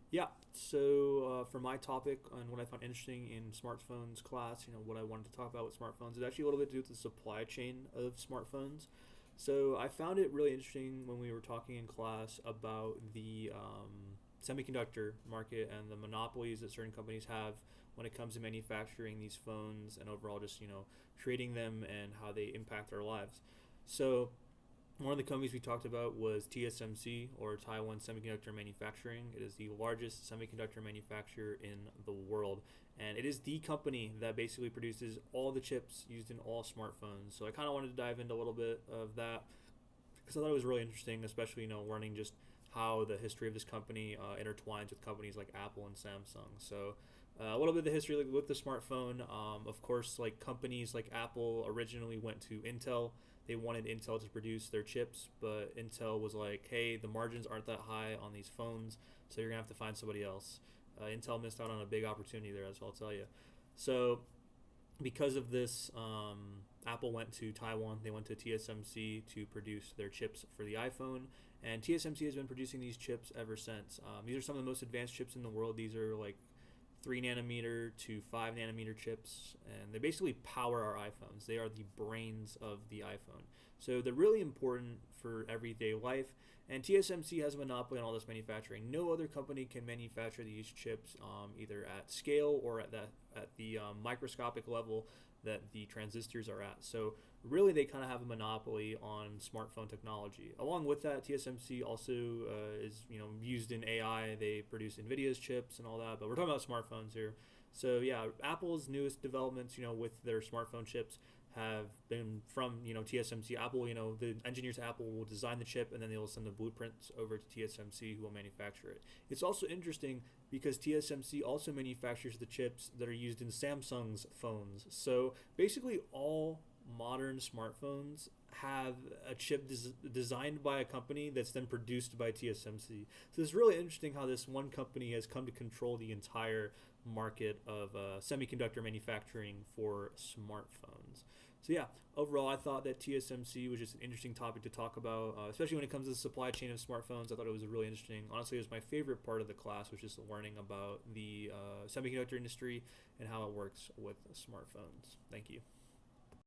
Yeah. So for my topic and what I found interesting in smartphones class, what I wanted to talk about with smartphones is actually a little bit to do with the supply chain of smartphones. So I found it really interesting when we were talking in class about the semiconductor market and the monopolies that certain companies have when it comes to manufacturing these phones and overall just creating them and how they impact our lives. So one of the companies we talked about was TSMC, or Taiwan Semiconductor Manufacturing. It is the largest semiconductor manufacturer in the world, and it is the company that basically produces all the chips used in all smartphones. So I kind of wanted to dive into a little bit of that because I thought it was really interesting, especially learning just how the history of this company intertwines with companies like Apple and Samsung. So a little bit of the history with the smartphone. Of course, like companies like Apple originally went to Intel. They wanted Intel to produce their chips, but Intel was like, "Hey, the margins aren't that high on these phones, so you're gonna have to find somebody else." Intel missed out on a big opportunity there, as I'll tell you. So because of this, Apple went to Taiwan. They went to TSMC to produce their chips for the iPhone, and TSMC has been producing these chips ever since. These are some of the most advanced chips in the world. These are like 3 nanometer to 5 nanometer chips, and they basically power our iPhones. They are the brains of the iPhone. So they're really important for everyday life. And TSMC has a monopoly on all this manufacturing. No other company can manufacture these chips either at scale or at the microscopic level that the transistors are at. So really, they kind of have a monopoly on smartphone technology. Along with that, TSMC also is used in AI. They produce Nvidia's chips and all that. But we're talking about smartphones here. So yeah, Apple's newest developments, with their smartphone chips have been from TSMC. Apple, the engineers at Apple will design the chip and then they will send the blueprints over to TSMC, who will manufacture it. It's also interesting because TSMC also manufactures the chips that are used in Samsung's phones. So basically, all modern smartphones have a chip designed by a company that's then produced by TSMC. So it's really interesting how this one company has come to control the entire market of semiconductor manufacturing for smartphones. So yeah, overall, I thought that TSMC was just an interesting topic to talk about, especially when it comes to the supply chain of smartphones. I thought it was really interesting. Honestly, it was my favorite part of the class, was just learning about the semiconductor industry and how it works with smartphones. Thank you.